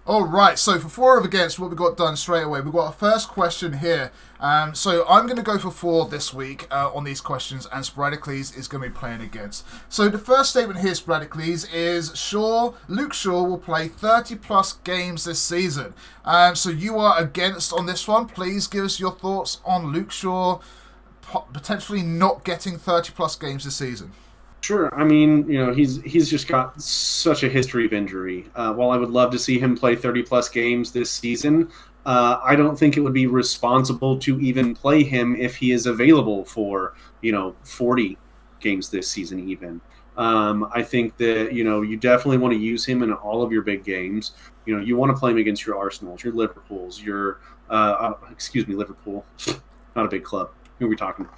All right, so for four of against, what we got done straight away, we've got a first question here. So I'm going to go for four this week on these questions, and Sporadicles is going to be playing against. So the first statement here, Sporadicles, is Luke Shaw will play 30 plus games this season. So you are against on this one. Please give us your thoughts on Luke Shaw potentially not getting 30 plus games this season. Sure. I mean, he's just got such a history of injury. While I would love to see him play 30 plus games this season, I don't think it would be responsible to even play him if he is available for 40 games this season. Even I think that you definitely want to use him in all of your big games. You want to play him against your Arsenals, your Liverpools, Liverpool, not a big club. Who are we talking?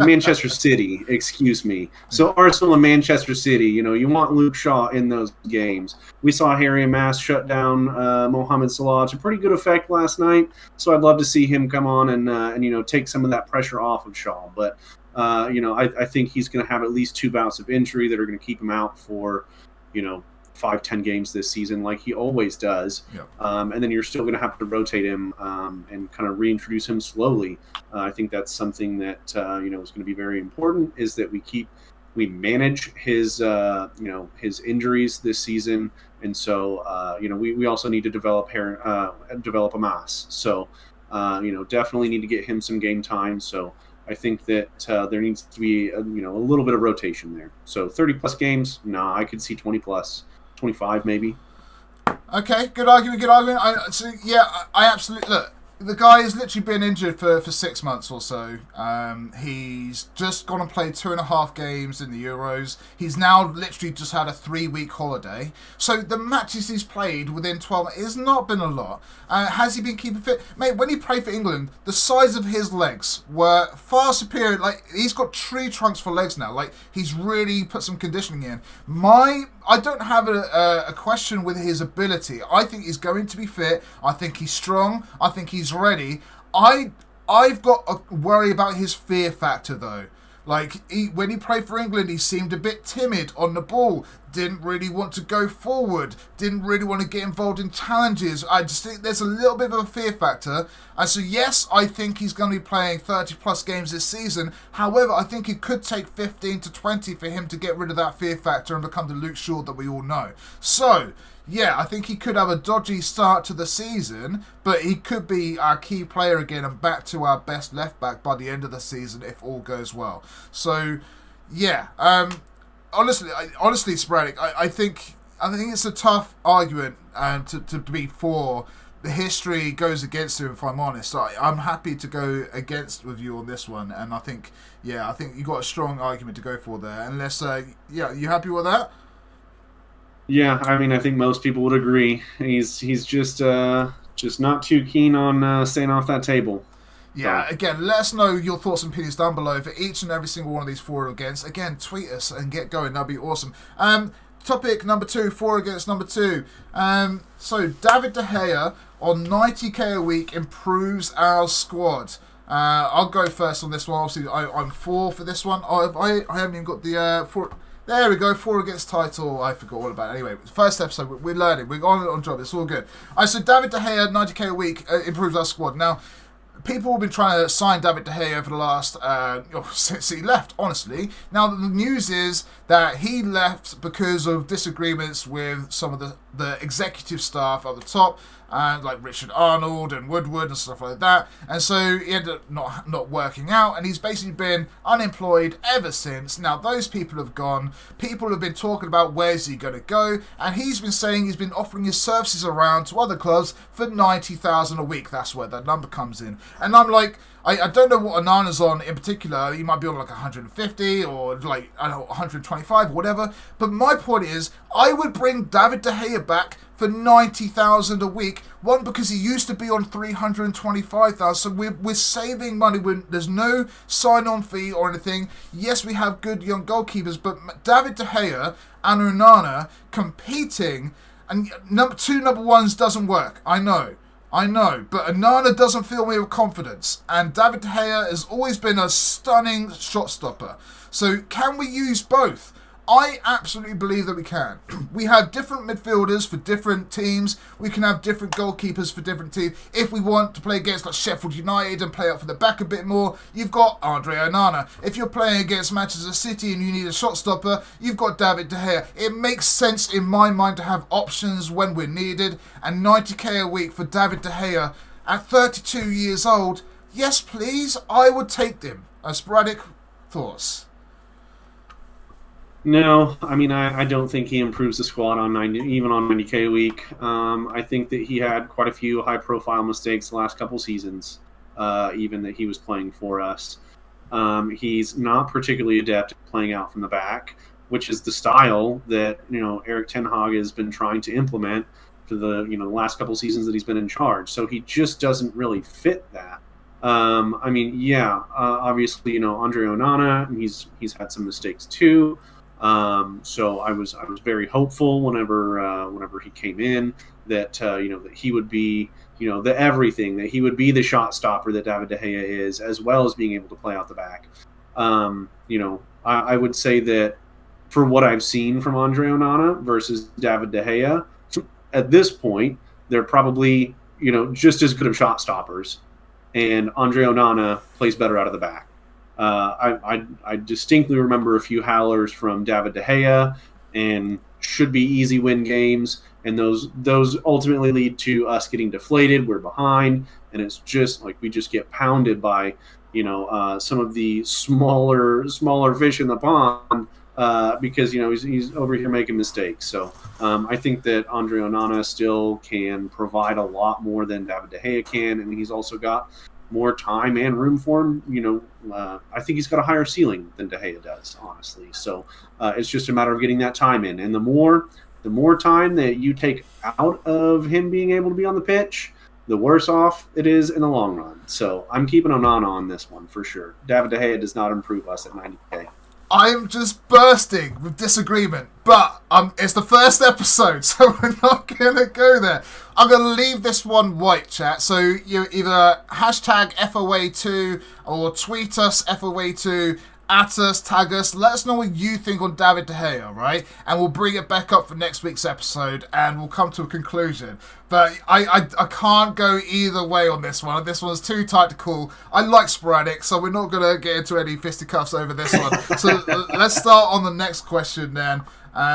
Manchester City, excuse me. So Arsenal and Manchester City, you want Luke Shaw in those games. We saw Harry Mass shut down Mohamed Salah to pretty good effect last night. So I'd love to see him come on and take some of that pressure off of Shaw. But I think he's going to have at least 2 bouts of injury that are going to keep him out for 5-10 games this season, like he always does. Yep. And then you're still going to have to rotate him and kind of reintroduce him slowly. I think that's something that is going to be very important, is that we manage his his injuries this season, and so we also need to develop a mass. So definitely need to get him some game time. So I think that there needs to be a little bit of rotation there. So 30 plus games, I could see 20 plus. 25 maybe. Okay, good argument. I absolutely look. The guy has literally been injured for 6 months or so. He's just gone and played 2.5 games in the Euros. He's now literally just had a 3-week holiday. So the matches he's played within 12 months has not been a lot. Has he been keeping fit? Mate, when he played for England, the size of his legs were far superior. Like, he's got tree trunks for legs now. Like, he's really put some conditioning in. I don't have a question with his ability. I think he's going to be fit. I think he's strong. I think he's ready. I've got a worry about his fear factor, though. Like, when he played for England, he seemed a bit timid on the ball. Didn't really want to go forward. Didn't really want to get involved in challenges. I just think there's a little bit of a fear factor. And so, yes, I think he's going to be playing 30-plus games this season. However, I think it could take 15 to 20 for him to get rid of that fear factor and become the Luke Shaw that we all know. So, yeah, I think he could have a dodgy start to the season, but he could be our key player again and back to our best left back by the end of the season if all goes well. So, yeah, honestly, Sporadic, I think it's a tough argument to be for. The history goes against him, if I'm honest. I'm happy to go against with you on this one, and I think you got a strong argument to go for there. Unless, you happy with that? Yeah, I mean, I think most people would agree. He's just not too keen on staying off that table. Yeah, again, let us know your thoughts and opinions down below for each and every single one of these for or against. Again, tweet us and get going. That'd be awesome. Topic number 2, for or against number 2. So David De Gea on 90k a week improves our squad. I'll go first on this one. Obviously, I'm for this one. I haven't even got the for. There we go, 4 against title. I forgot all about it. Anyway, first episode, we're learning. We're on job. It's all good. So David De Gea, 90k a week, improves our squad. Now, people have been trying to sign David De Gea over the last, since he left, honestly. Now, the news is that he left because of disagreements with some of the executive staff at the top, like Richard Arnold and Woodward and stuff like that. And so he ended up not working out, and he's basically been unemployed ever since. Now, those people have gone. People have been talking about where's he going to go, and he's been saying he's been offering his services around to other clubs for 90,000 a week. That's where that number comes in. And I'm like, I don't know what Onana's on in particular. He might be on like 150 or like, I don't know, 125 or whatever. But my point is, I would bring David De Gea back for 90,000 a week. One, because he used to be on 325,000. So we're saving money. There's no sign-on fee or anything. Yes, we have good young goalkeepers, but David De Gea and Onana competing, and number 1s doesn't work. I know, but Onana doesn't fill me with confidence, and David De Gea has always been a stunning shot stopper. So can we use both? I absolutely believe that we can. We have different midfielders for different teams. We can have different goalkeepers for different teams. If we want to play against like Sheffield United and play up for the back a bit more, you've got Andre Onana. If you're playing against Manchester City and you need a shot stopper, you've got David De Gea. It makes sense in my mind to have options when we're needed. And 90k a week for David De Gea at 32 years old, yes please, I would take them. Sporadic thoughts. No, I mean, I don't think he improves the squad on 90, even on 90k a week. I think that he had quite a few high-profile mistakes the last couple seasons, even that he was playing for us. He's not particularly adept at playing out from the back, which is the style that Erik ten Hag has been trying to implement for the last couple seasons that he's been in charge. So he just doesn't really fit that. I mean, yeah, obviously, Andre Onana, he's had some mistakes too. So I was very hopeful whenever he came in that that he would be the everything, that he would be the shot stopper that David De Gea is, as well as being able to play out the back. I would say that for what I've seen from Andre Onana versus David De Gea, at this point they're probably just as good of shot stoppers, and Andre Onana plays better out of the back. I distinctly remember a few howlers from David De Gea, and should be easy win games, and those ultimately lead to us getting deflated. We're behind, and it's just like we just get pounded by some of the smaller fish in the pond because he's over here making mistakes. So I think that Andre Onana still can provide a lot more than David De Gea can, and he's also got more time and room for him. I think he's got a higher ceiling than De Gea does, honestly. So it's just a matter of getting that time in. And the more time that you take out of him being able to be on the pitch, the worse off it is in the long run. So I'm keeping Onana on this one for sure. David De Gea does not improve us at 90k. I'm just bursting with disagreement, but it's the first episode, so we're not going to go there. I'm going to leave this one white, chat, so you either hashtag FOA2 or tweet us FOA2, at us, tag us, let us know what you think on David De Gea, right? And we'll bring it back up for next week's episode and we'll come to a conclusion. But I can't go either way on this one. This one's too tight to call. I like sporadic, so we're not going to get into any fisticuffs over this one. So let's start on the next question then.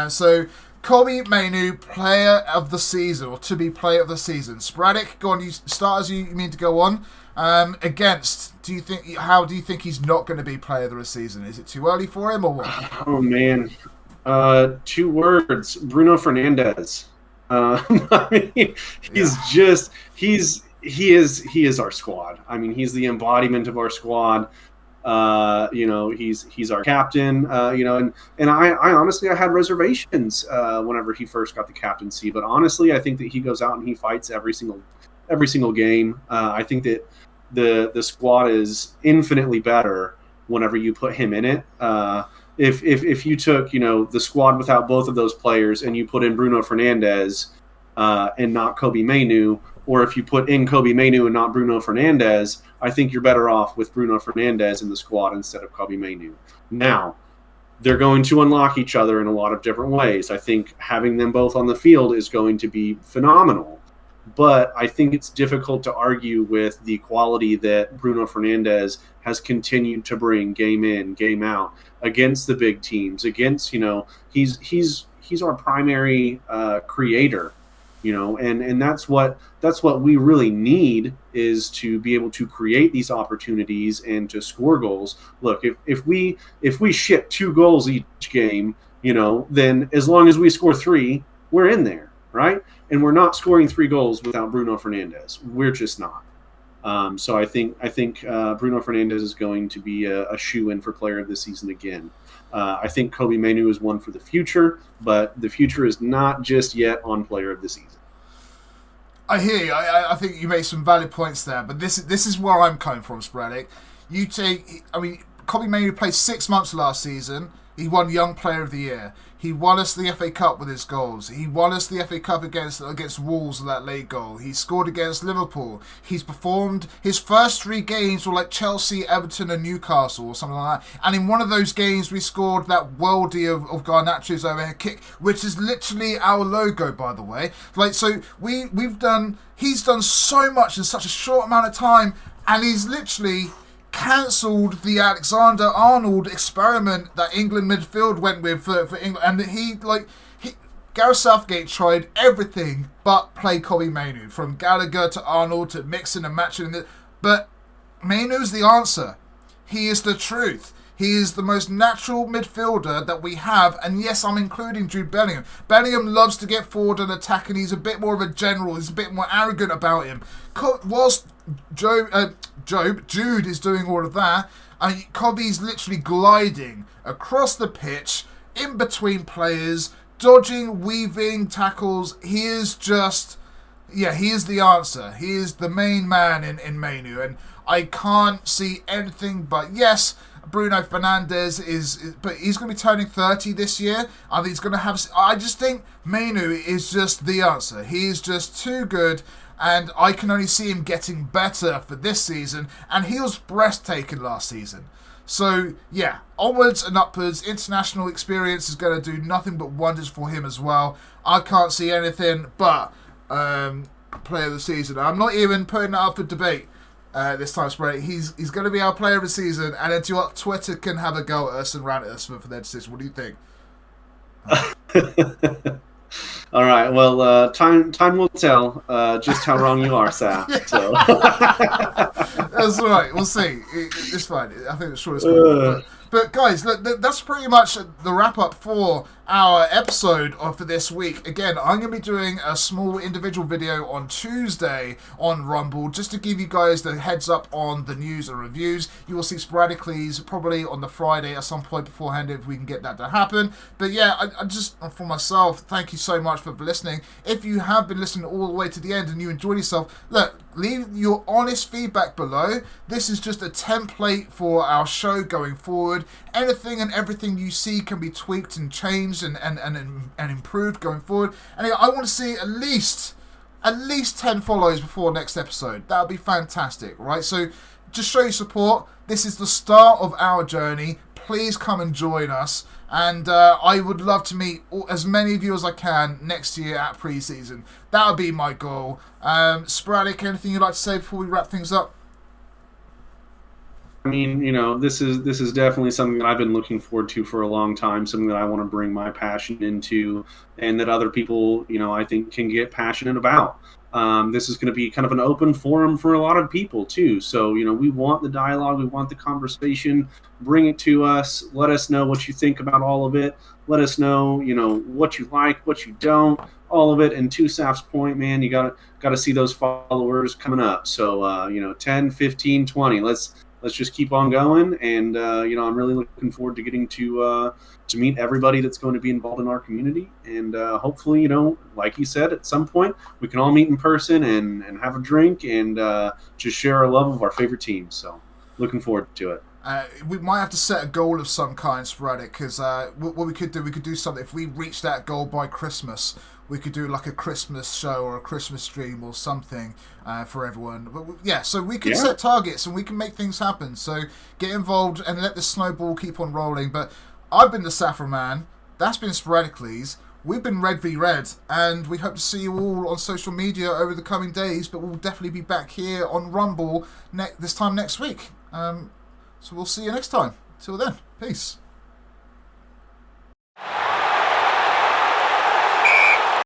So Kobbie Mainoo, player of the season, or to be player of the season. Sporadic, go on, you start as you mean to go on. Against, how do you think he's not going to be player of the season? Is it too early for him or what? Oh man, 2 words: Bruno Fernandes. I mean, he is our squad. I mean, he's the embodiment of our squad. He's our captain. And I honestly I had reservations whenever he first got the captaincy, but honestly I think that he goes out and he fights every single game. I think that the squad is infinitely better whenever you put him in it. If you took the squad without both of those players and you put in Bruno Fernandes and not Kobbie Mainoo, or if you put in Kobbie Mainoo and not Bruno Fernandes, I think you're better off with Bruno Fernandes in the squad instead of Kobbie Mainoo. Now, they're going to unlock each other in a lot of different ways. I think having them both on the field is going to be phenomenal. But I think it's difficult to argue with the quality that Bruno Fernandes has continued to bring game in, game out against the big teams. Against he's our primary creator, and that's what we really need, is to be able to create these opportunities and to score goals. Look, if we ship 2 goals each game, then as long as we score 3, we're in there, right? And we're not scoring 3 goals without Bruno Fernandes. We're just not. So I think Bruno Fernandes is going to be a shoe-in for player of the season again. I think Kobbie Mainoo is one for the future, but the future is not just yet on player of the season. I hear you. I think you made some valid points there, but this is where I'm coming from, Sporadic. Kobbie Mainoo played 6 months last season. He won Young Player of the Year. He won us the FA Cup with his goals. He won us the FA Cup against Wolves with that late goal. He scored against Liverpool. He's performed. His first 3 games were like Chelsea, Everton and Newcastle or something like that. And in one of those games we scored that worldie of Garnacho's overhead kick, which is literally our logo, by the way. Like, so he's done so much in such a short amount of time, and he's literally cancelled the Alexander-Arnold experiment that England midfield went with for England. And Gareth Southgate tried everything but play Kobbie Mainoo, from Gallagher to Arnold to mixing and matching. But Mainoo's the answer. He is the truth. He is the most natural midfielder that we have, and yes, I'm including Jude Bellingham. Bellingham loves to get forward and attack, and he's a bit more of a general. He's a bit more arrogant about him. Whilst Jude is doing all of that, Kobbie's literally gliding across the pitch, in between players, dodging, weaving tackles. He is just, he is the answer. He is the main man in Mainoo, and I can't see anything but yes. Bruno Fernandes but he's going to be turning 30 this year. I think he's going to have. I just think Mainoo is just the answer. He is just too good, and I can only see him getting better for this season. And he was breathtaking last season. So yeah, onwards and upwards. International experience is going to do nothing but wonders for him as well. I can't see anything but player of the season. I'm not even putting that up for debate. This time, Spray. He's going to be our player of the season, and then Twitter can have a go at us and rant at us for their decision. What do you think? All right. Well, time will tell just how wrong you are, Sam. So. That's all right. We'll see. It's fine. I think it's sure it's good. But guys, look, that's pretty much the wrap up for our episode for this week. Again, I'm going to be doing a small individual video on Tuesday on Rumble, just to give you guys the heads up on the news and reviews. You will see sporadically, probably on the Friday at some point beforehand, if we can get that to happen. But yeah, I just, for myself, thank you so much for listening. If you have been listening all the way to the end and you enjoyed yourself, look, leave your honest feedback below. This is just a template for our show going forward. Anything and everything you see can be tweaked and changed and improved going forward. Anyway, I want to see at least 10 follows before next episode. That would be fantastic, right? So just show your support. This is the start of our journey. Please come and join us. And I would love to meet as many of you as I can next year at pre-season. That would be my goal. Sporadic, anything you'd like to say before we wrap things up? I mean, this is definitely something that I've been looking forward to for a long time, something that I want to bring my passion into, and that other people, I think can get passionate about. This is going to be kind of an open forum for a lot of people too. So, we want the dialogue, we want the conversation. Bring it to us. Let us know what you think about all of it. Let us know, what you like, what you don't, all of it. And to Saf's point, man, you gotta see those followers coming up. So, 10, 15, 20. Let's just keep on going, and I'm really looking forward to getting to meet everybody that's going to be involved in our community, and hopefully, like you said, at some point we can all meet in person and have a drink and just share our love of our favorite team. So, looking forward to it. We might have to set a goal of some kind, Sporadic, because what we could do something. If we reach that goal by Christmas, we could do like a Christmas show or a Christmas stream or something for everyone. But so we could set targets and we can make things happen. So get involved and let the snowball keep on rolling. But I've been the Saffron Man. That's been Sporadicles. We've been RedVsRed, and we hope to see you all on social media over the coming days. But we'll definitely be back here on Rumble this time next week. So we'll see you next time. Till then, peace.